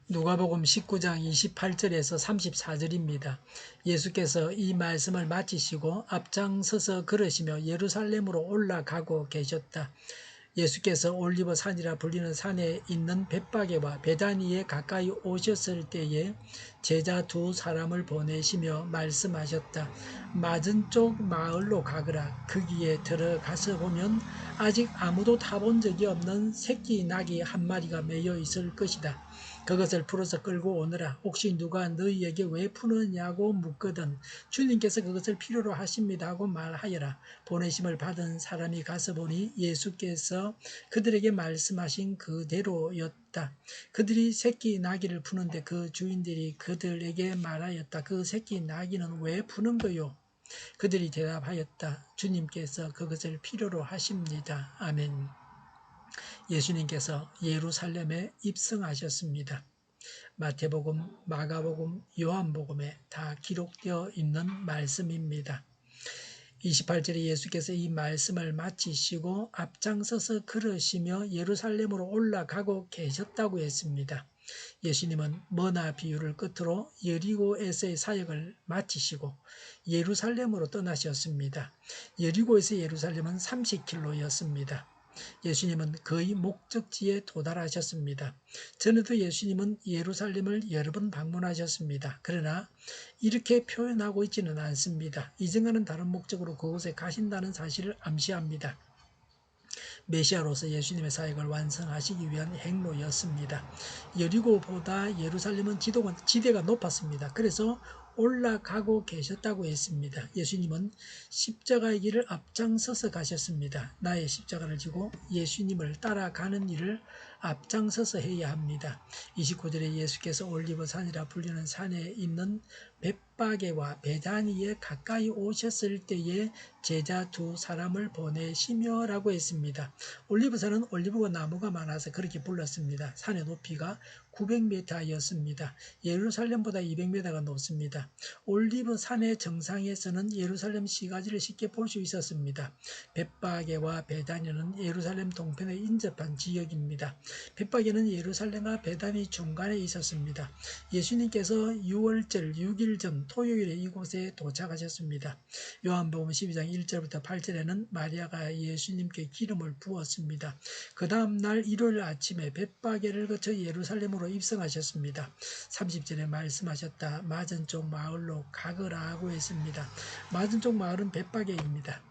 누가복음 19장 28절에서 34절입니다. 예수께서 이 말씀을 마치시고 앞장서서 걸으시며 예루살렘으로 올라가고 계셨다. 예수께서 올리브 산이라 불리는 산에 있는 벳바게와 베다니에 가까이 오셨을 때에 제자 두 사람을 보내시며 말씀하셨다. 맞은 쪽 마을로 가거라. 거기에 들어가서 보면 아직 아무도 타본 적이 없는 새끼 낙이 한 마리가 매여 있을 것이다. 그것을 풀어서 끌고 오너라. 혹시 누가 너희에게 왜 푸느냐고 묻거든 주님께서 그것을 필요로 하십니다 하고 말하여라. 보내심을 받은 사람이 가서 보니 예수께서 그들에게 말씀하신 그대로였다. 그들이 새끼 나귀를 푸는데 그 주인들이 그들에게 말하였다. 그 새끼 나귀는 왜 푸는 거요? 그들이 대답하였다. 주님께서 그것을 필요로 하십니다. 아멘. 예수님께서 예루살렘에 입성하셨습니다. 마태복음, 마가복음, 요한복음에 다 기록되어 있는 말씀입니다. 28절에 예수께서 이 말씀을 마치시고 앞장서서 걸으시며 예루살렘으로 올라가고 계셨다고 했습니다. 예수님은 머나 비유를 끝으로 여리고에서의 사역을 마치시고 예루살렘으로 떠나셨습니다. 여리고에서 예루살렘은 30km였습니다. 예수님은 거의 목적지에 도달하셨습니다. 전에도 예수님은 예루살렘을 여러 번 방문하셨습니다. 그러나 이렇게 표현하고 있지는 않습니다. 이전과는 다른 목적으로 그곳에 가신다는 사실을 암시합니다. 메시아로서 예수님의 사역을 완성하시기 위한 행로였습니다. 여리고보다 예루살렘은 지대가 높았습니다. 그래서 올라가고 계셨다고 했습니다. 예수님은 십자가의 길을 앞장서서 가셨습니다. 나의 십자가를 지고 예수님을 따라가는 일을 앞장서서 해야 합니다. 29절에 예수께서 올리브산이라 불리는 산에 있는 벳바게와 베다니에 가까이 오셨을 때에 제자 두 사람을 보내시며 라고 했습니다. 올리브산은 올리브가 나무가 많아서 그렇게 불렀습니다. 산의 높이가 900m였습니다. 예루살렘보다 200m가 높습니다. 올리브산의 정상에서는 예루살렘 시가지를 쉽게 볼 수 있었습니다. 벳바게와 베다니는 예루살렘 동편에 인접한 지역입니다. 벳바게는 예루살렘과 베다니 중간에 있었습니다. 예수님께서 6월절 6일 전 토요일에 이곳에 도착하셨습니다. 요한복음 12장 1절부터 8절에는 마리아가 예수님께 기름을 부었습니다. 그 다음 날 일요일 아침에 벳바게를 거쳐 예루살렘으로 입성하셨습니다. 30절에 말씀하셨다. 맞은쪽 마을로 가거라고 했습니다. 맞은쪽 마을은 벳바게입니다.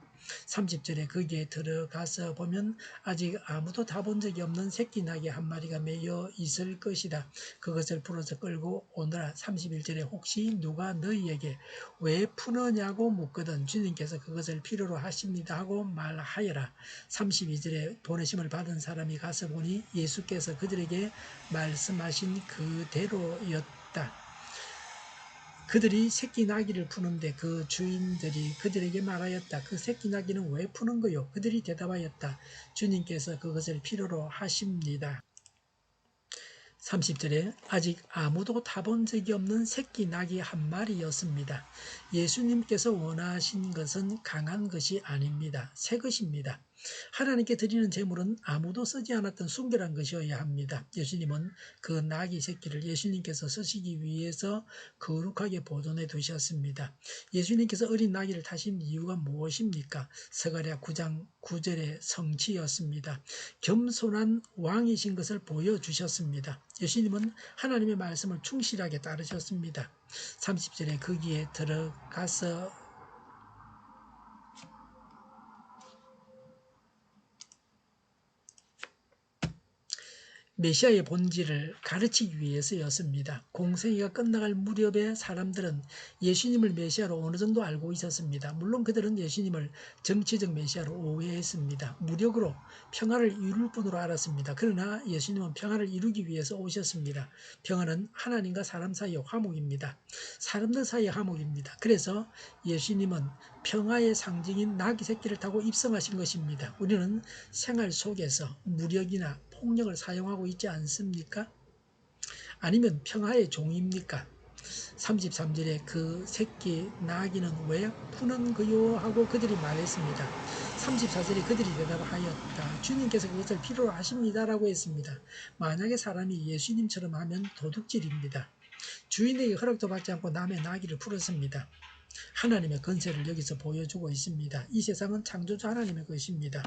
30절에 거기에 들어가서 보면 아직 아무도 타본 적이 없는 새끼 나귀 한 마리가 매여 있을 것이다. 그것을 풀어서 끌고 오너라. 31절에 혹시 누가 너희에게 왜 푸느냐고 묻거든 주님께서 그것을 필요로 하십니다 하고 말하여라. 32절에 보내심을 받은 사람이 가서 보니 예수께서 그들에게 말씀하신 그대로였다. 그들이 새끼 나귀를 푸는데 그 주인들이 그들에게 말하였다. 그 새끼 나귀는 왜 푸는 거요? 그들이 대답하였다. 주님께서 그것을 필요로 하십니다. 30절에 아직 아무도 타본 적이 없는 새끼 나귀 한 마리였습니다. 예수님께서 원하신 것은 강한 것이 아닙니다. 새 것입니다. 하나님께 드리는 제물은 아무도 쓰지 않았던 순결한 것이어야 합니다. 예수님은 그 나귀 새끼를 예수님께서 쓰시기 위해서 거룩하게 보존해 두셨습니다. 예수님께서 어린 나귀를 타신 이유가 무엇입니까? 스가랴 9장 9절의 성취였습니다. 겸손한 왕이신 것을 보여주셨습니다. 예수님은 하나님의 말씀을 충실하게 따르셨습니다. 30절에 거기에 들어가서 메시아의 본질을 가르치기 위해서였습니다. 공생애가 끝나갈 무렵에 사람들은 예수님을 메시아로 어느 정도 알고 있었습니다. 물론 그들은 예수님을 정치적 메시아로 오해했습니다. 무력으로 평화를 이룰 분으로 알았습니다. 그러나 예수님은 평화를 이루기 위해서 오셨습니다. 평화는 하나님과 사람 사이의 화목입니다. 사람들 사이의 화목입니다. 그래서 예수님은 평화의 상징인 나귀 새끼를 타고 입성하신 것입니다. 우리는 생활 속에서 무력이나 폭력을 사용하고 있지 않습니까? 아니면 평화의 종입니까? 33절에 그 새끼 나귀는 왜 푸는 거요? 하고 그들이 말했습니다. 34절에 그들이 대답하였다. 주님께서 그것을 필요로 하십니다라고 했습니다. 만약에 사람이 예수님처럼 하면 도둑질입니다. 주인에게 허락도 받지 않고 남의 나귀를 풀었습니다. 하나님의 권세를 여기서 보여주고 있습니다. 이 세상은 창조주 하나님의 것입니다.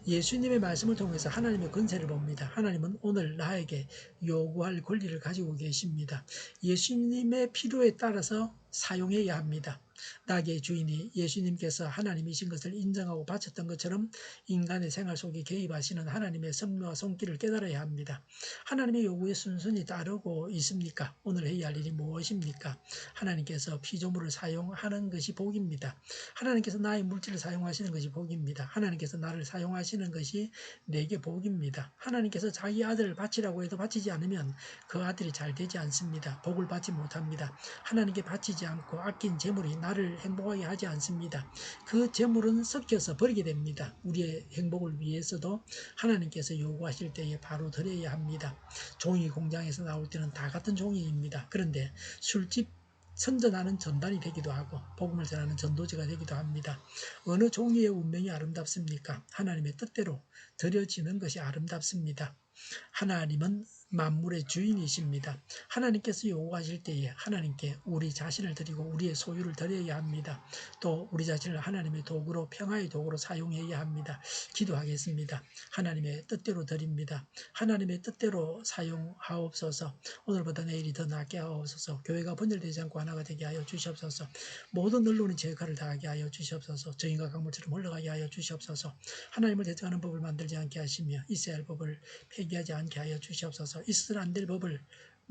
예수님의 말씀을 통해서 하나님의 권세를 봅니다. 하나님은 오늘 나에게 요구할 권리를 가지고 계십니다. 예수님의 필요에 따라서 사용해야 합니다. 나귀의 주인이 예수님께서 하나님이신 것을 인정하고 바쳤던 것처럼 인간의 생활 속에 개입하시는 하나님의 섭리와 손길을 깨달아야 합니다. 하나님의 요구에 순순히 따르고 있습니까? 오늘 해야 할 일이 무엇입니까? 하나님께서 피조물을 사용하는 것이 복입니다. 하나님께서 나의 물질을 사용하시는 것이 복입니다. 하나님께서 나를 사용하시는 것이 내게 복입니다. 하나님께서 자기 아들을 바치라고 해도 바치지 않으면 그 아들이 잘 되지 않습니다. 복을 받지 못합니다. 하나님께 바치지 않고 아낀 재물이 나를 행복하게 하지 않습니다. 그 재물은 섞여서 버리게 됩니다. 우리의 행복을 위해서도 하나님께서 요구하실 때에 바로 드려야 합니다. 종이 공장에서 나올 때는 다 같은 종이입니다. 그런데 술집 선전하는 전단이 되기도 하고 복음을 전하는 전도지가 되기도 합니다. 어느 종이의 운명이 아름답습니까? 하나님의 뜻대로 드려지는 것이 아름답습니다. 하나님은 만물의 주인이십니다. 하나님께서 요구하실 때에 하나님께 우리 자신을 드리고 우리의 소유를 드려야 합니다. 또 우리 자신을 하나님의 도구로 평화의 도구로 사용해야 합니다. 기도하겠습니다. 하나님의 뜻대로 드립니다. 하나님의 뜻대로 사용하옵소서. 오늘보다 내일이 더 낫게 하옵소서. 교회가 분열되지 않고 하나가 되게 하여 주시옵소서. 모든 언론이 제 역할을 다하게 하여 주시옵소서. 정의가 강물처럼 흘러가게 하여 주시옵소서. 하나님을 대적하는 법을 만들지 않게 하시며 있어야 할 법을 폐기하지 않게 하여 주시옵소서. 있어서는 안 될 법을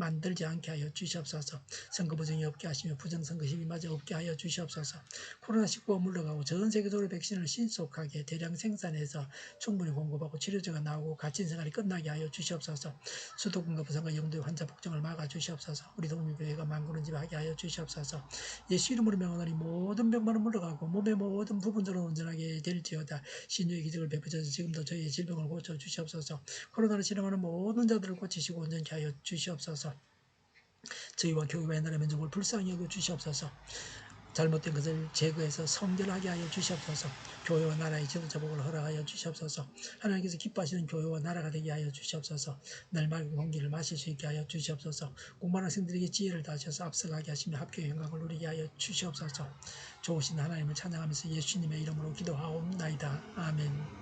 만들지 않게 하여 주시옵소서. 선거 부정이 없게 하시며 부정선거 시비마저 없게 하여 주시옵소서. 코로나19가 물러가고 전 세계적으로 백신을 신속하게 대량 생산해서 충분히 공급하고 치료제가 나오고 갇힌 생활이 끝나게 하여 주시옵소서. 수도권과 부산과 영도의 환자 폭정을 막아 주시옵소서. 우리 동민교회가 만구는 집 하게 하여 주시옵소서. 예수 이름으로 명하노니 모든 병만은 물러가고 몸의 모든 부분들은 온전하게 될지어다. 신유의 기적을 베푸셔서 지금도 저희의 질병을 고쳐 주시옵소서. 코로나를 치료하는 모든 자들을 고치시고 온전케 하여 주시옵소서. 저희와 교회와 나라 민족을 불쌍히 여겨 주시옵소서. 잘못된 것을 제거해서 성결하게 하여 주시옵소서. 교회와 나라의 지도자복을 허락하여 주시옵소서. 하나님께서 기뻐하시는 교회와 나라가 되게 하여 주시옵소서. 날 맑은 공기를 마실 수 있게 하여 주시옵소서. 공부하는 학생들에게 지혜를 다하셔서 앞서가게 하시며 합격의 영광을 누리게 하여 주시옵소서. 좋으신 하나님을 찬양하면서 예수님의 이름으로 기도하옵나이다. 아멘.